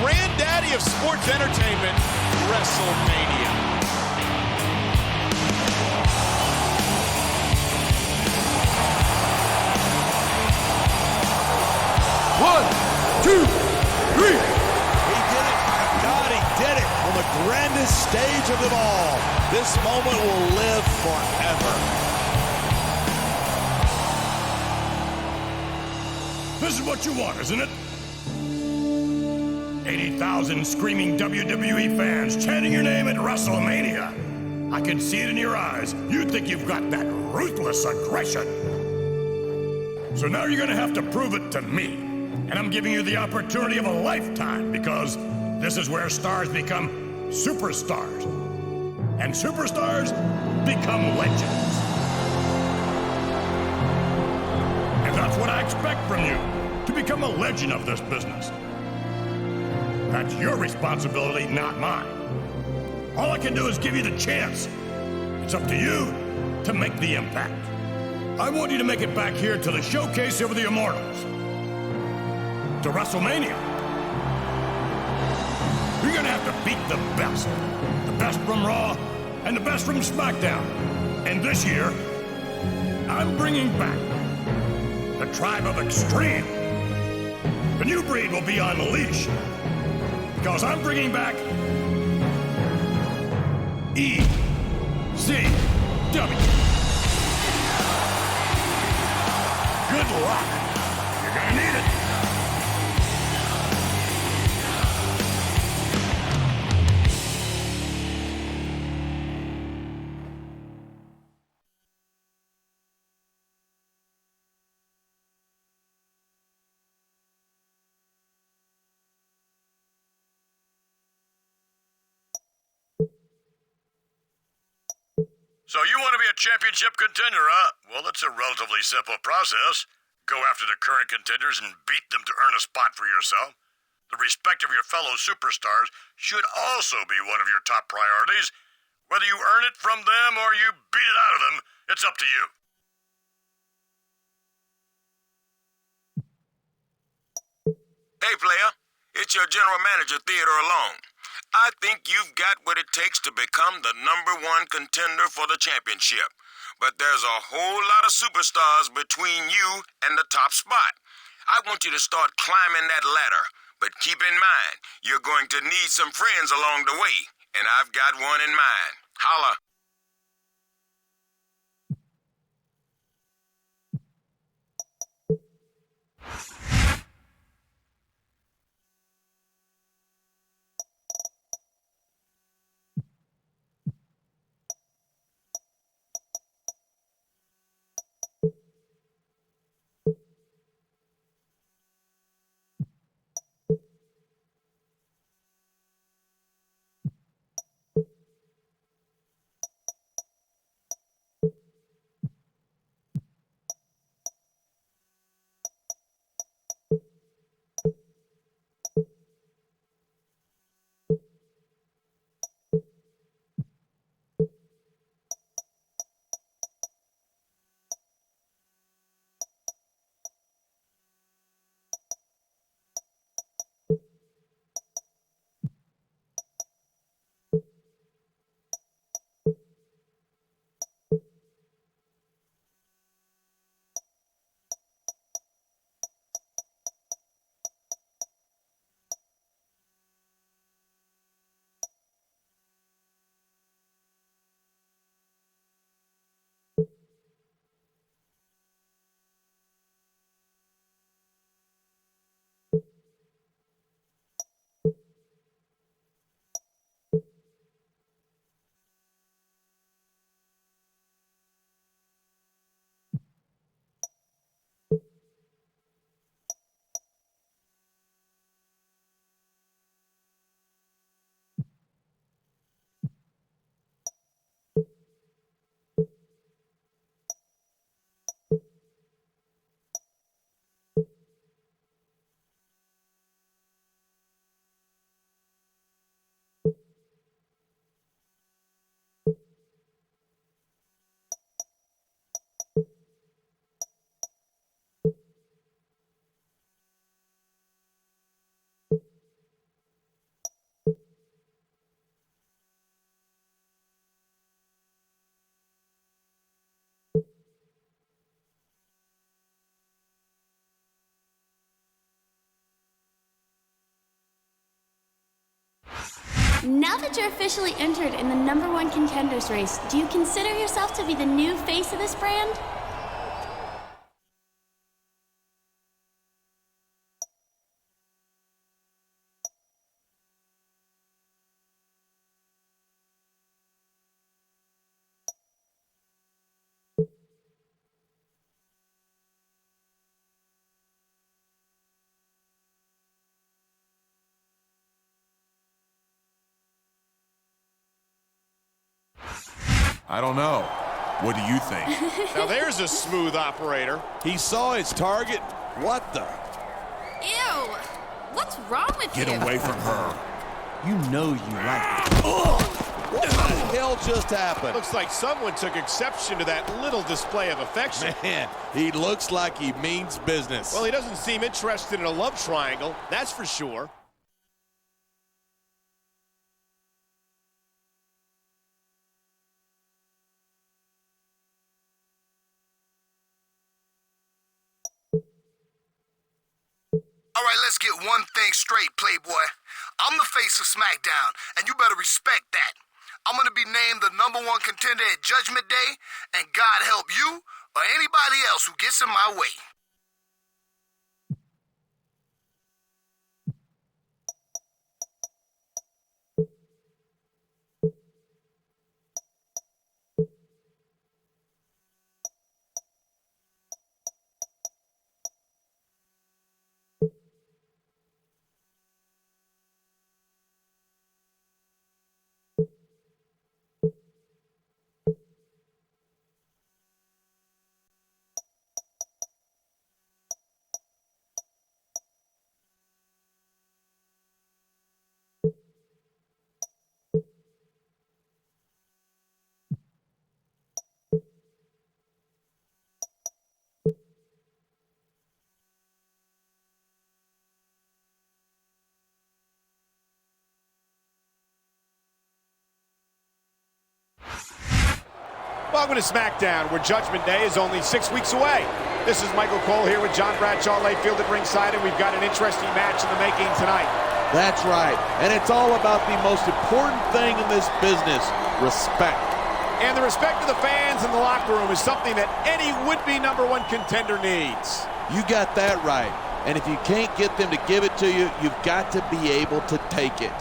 granddaddy of sports entertainment, WrestleMania. One, two, three. He did it. God, he did it on the grandest stage of them all. This moment will live forever. This is what you want, isn't it? 80,000 screaming WWE fans chanting your name at WrestleMania. I can see it in your eyes. You think you've got that ruthless aggression. So now you're gonna have to prove it to me. And I'm giving you the opportunity of a lifetime because this is where stars become superstars. And superstars become legends. And that's what I expect from you, to become a legend of this business. That's your responsibility, not mine. All I can do is give you the chance. It's up to you to make the impact. I want you to make it back here to the showcase of the Immortals. To WrestleMania. You're gonna have to beat the best. The best from Raw and the best from SmackDown. And this year, I'm bringing back the Tribe of Extreme. The new breed will be on the leash. Because I'm bringing back ECW. Good luck. You're gonna need it. So you want to be a championship contender, huh? Well, it's a relatively simple process. Go after the current contenders and beat them to earn a spot for yourself. The respect of your fellow superstars should also be one of your top priorities. Whether you earn it from them or you beat it out of them, it's up to you. Hey, player. It's your general manager, Theodore Long. I think you've got what it takes to become the #1 contender for the championship. But there's a whole lot of superstars between you and the top spot. I want you to start climbing that ladder. But keep in mind, you're going to need some friends along the way. And I've got one in mind. Holla. Now that you're officially entered in the #1 contenders race, do you consider yourself to be the new face of this brand? I don't know. What do you think? Now there's a smooth operator. He saw his target. What the? Ew! What's wrong with you? Get away from her. You know you like it. What the hell just happened? Looks like someone took exception to that little display of affection. Man, he looks like he means business. Well, he doesn't seem interested in a love triangle, that's for sure. All right, let's get one thing straight, Playboy. I'm the face of SmackDown, and you better respect that. I'm gonna be named the #1 contender at Judgment Day, and God help you or anybody else who gets in my way. Welcome to SmackDown, where Judgment Day is only 6 weeks away. This is Michael Cole here with John Bradshaw Layfield at ringside, and we've got an interesting match in the making tonight. That's right. And it's all about the most important thing in this business, respect. And the respect of the fans in the locker room is something that any would-be #1 contender needs. You got that right. And if you can't get them to give it to you, you've got to be able to take it.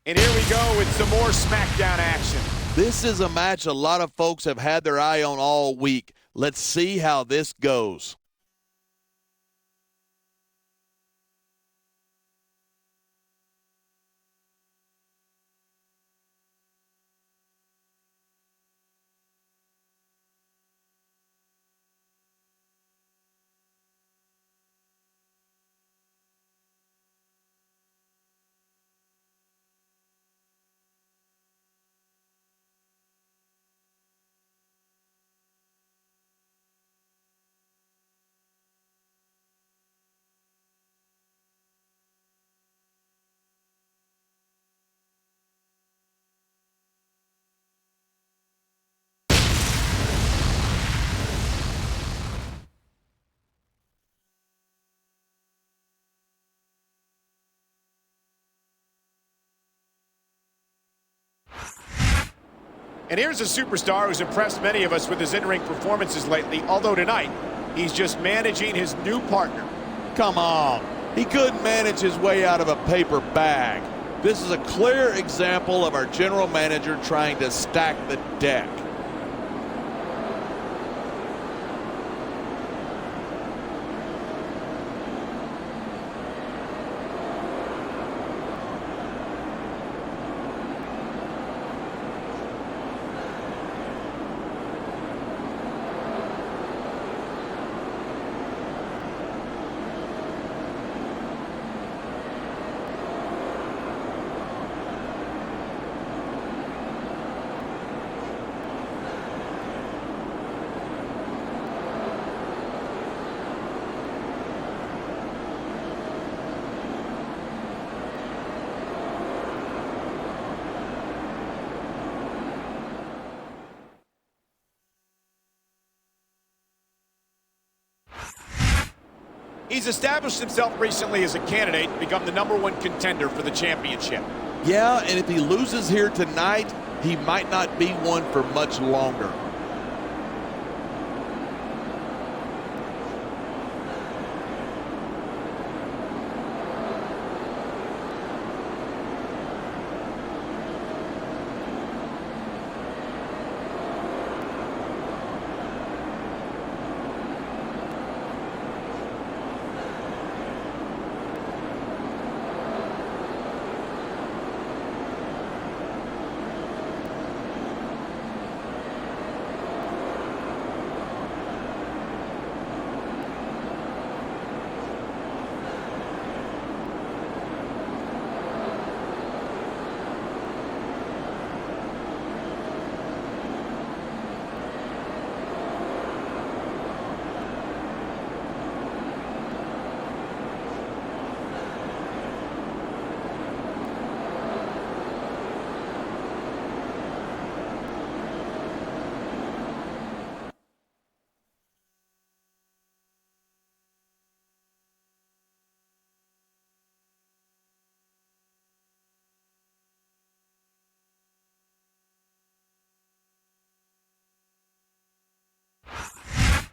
And here we go with some more SmackDown action. This is a match a lot of folks have had their eye on all week. Let's see how this goes. And here's a superstar who's impressed many of us with his in-ring performances lately, although tonight, he's just managing his new partner. Come on. He couldn't manage his way out of a paper bag. This is a clear example of our general manager trying to stack the deck. He's established himself recently as a candidate to become the #1 contender for the championship. Yeah, and if he loses here tonight, he might not be one for much longer.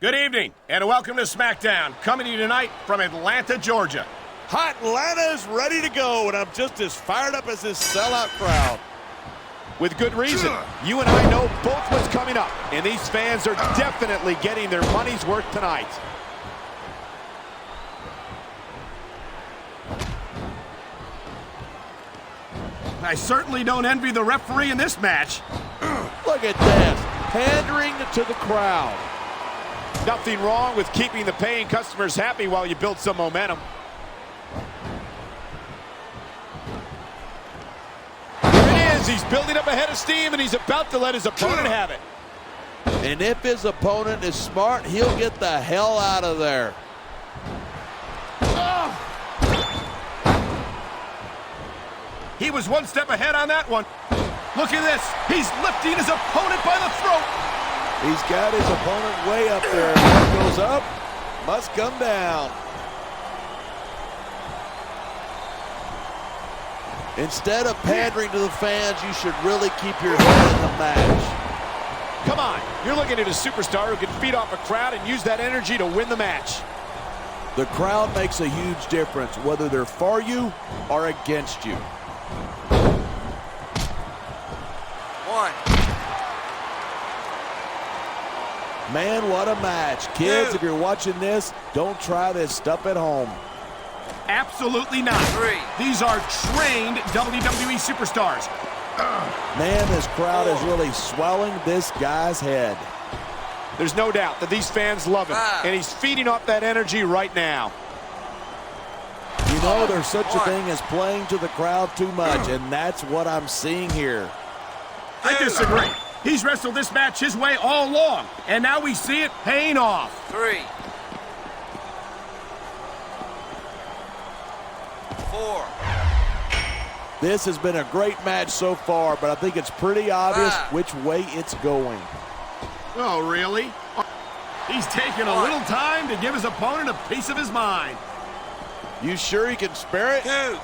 Good evening, and welcome to SmackDown, coming to you tonight from Atlanta, Georgia. Hot Atlanta is ready to go, and I'm just as fired up as this sellout crowd. With good reason. You and I know both what's coming up, and these fans are definitely getting their money's worth tonight. I certainly don't envy the referee in this match. Look at this, pandering to the crowd. Nothing wrong with keeping the paying customers happy while you build some momentum. Here it is. He's building up a head of steam, and he's about to let his opponent have it. And if his opponent is smart, he'll get the hell out of there. He was one step ahead on that one. Look at this. He's lifting his opponent by the throat. He's got his opponent way up there. What goes up must come down. Instead of pandering to the fans, you should really keep your head in the match. Come on, you're looking at a superstar who can feed off a crowd and use that energy to win the match. The crowd makes a huge difference, whether they're for you or against you. Man, what a match. Kids, if you're watching this, don't try this stuff at home. Absolutely not. These are trained WWE superstars. Man, this crowd is really swelling this guy's head. There's no doubt that these fans love him, and he's feeding off that energy right now. You know, there's such a thing as playing to the crowd too much, and that's what I'm seeing here. I disagree. He's wrestled this match his way all along, and now we see it paying off. 3, 4. This has been a great match so far, but I think it's pretty obvious which way it's going. Oh, really? He's taking a little time to give his opponent a piece of his mind. You sure he can spare it? 2,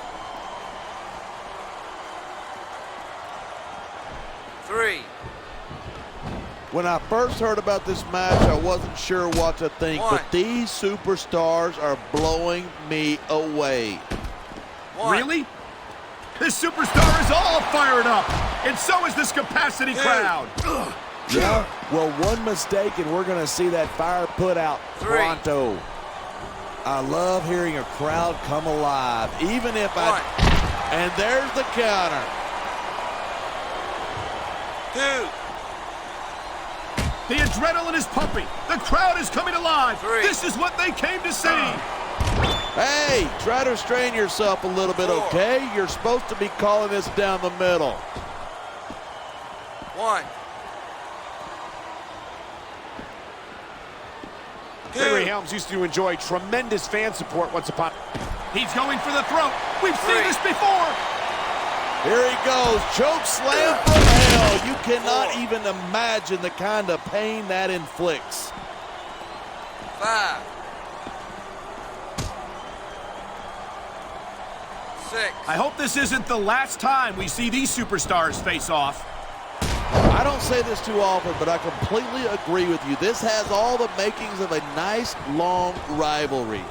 3. When I first heard about this match, I wasn't sure what to think, but these superstars are blowing me away. Really? This superstar is all fired up, and so is this capacity crowd. Yeah, well, one mistake and we're going to see that fire put out pronto. I love hearing a crowd come alive, even if and there's the counter. 2. The adrenaline is pumping. The crowd is coming alive. 3. This is what they came to see. Hey, try to restrain yourself a little bit, 4. okay? You're supposed to be calling this down the middle. 1. Gregory Helms used to enjoy tremendous fan support once upon. He's going for the throat. We've seen this before. Here he goes, choke slam from hell. You cannot even imagine the kind of pain that inflicts. 5. 6. I hope this isn't the last time we see these superstars face off. I don't say this too often, but I completely agree with you. This has all the makings of a nice, long rivalry.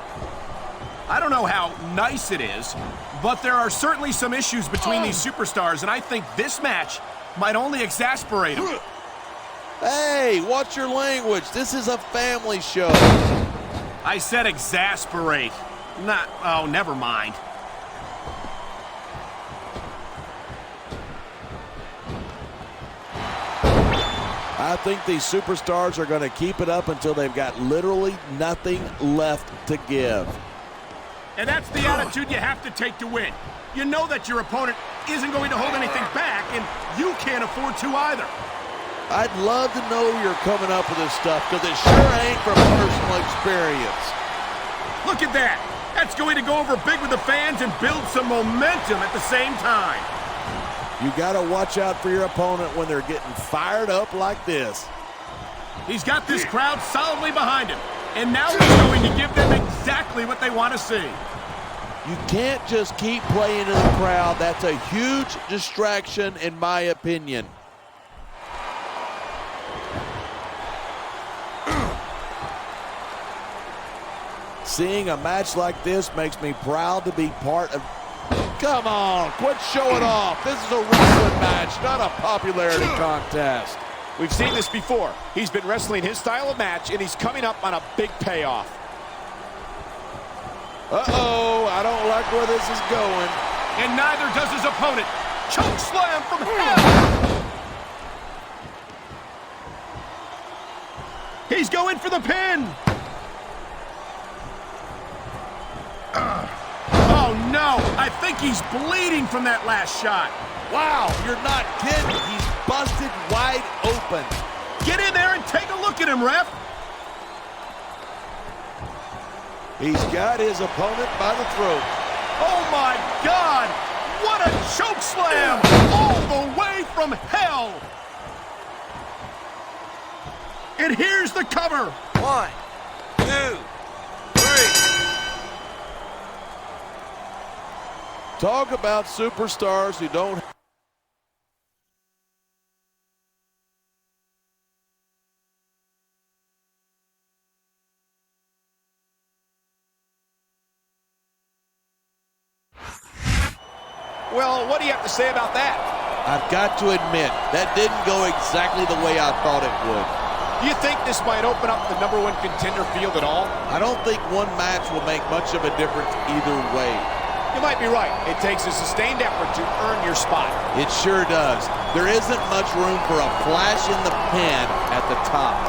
I don't know how nice it is, but there are certainly some issues between these superstars, and I think this match might only exasperate them. Hey, watch your language. This is a family show. I said exasperate. Oh, never mind. I think these superstars are going to keep it up until they've got literally nothing left to give. And that's the attitude you have to take to win. You know that your opponent isn't going to hold anything back, and you can't afford to either. I'd love to know you're coming up with this stuff, because it sure ain't from personal experience. Look at that. That's going to go over big with the fans and build some momentum at the same time. You got to watch out for your opponent when they're getting fired up like this. He's got this crowd solidly behind him, and now he's going to give them exactly what they want to see. You can't just keep playing to the crowd. That's a huge distraction, in my opinion. Seeing a match like this makes me proud to be part of. Come on, quit showing off. This is a wrestling match, not a popularity contest. We've seen this before. He's been wrestling his style of match, and he's coming up on a big payoff. Uh-oh, I don't like where this is going. And neither does his opponent. Choke slam from hell! He's going for the pin! Oh no, I think he's bleeding from that last shot. Wow, you're not kidding. He's busted wide open. Get in there and take a look at him, ref. He's got his opponent by the throat. Oh my God! What a choke slam! All the way from hell! And here's the cover. 1, 2, 3. Talk about superstars who don't. Well, what do you have to say about that? I've got to admit, that didn't go exactly the way I thought it would. Do you think this might open up the #1 contender field at all? I don't think one match will make much of a difference either way. You might be right. It takes a sustained effort to earn your spot. It sure does. There isn't much room for a flash in the pan at the top.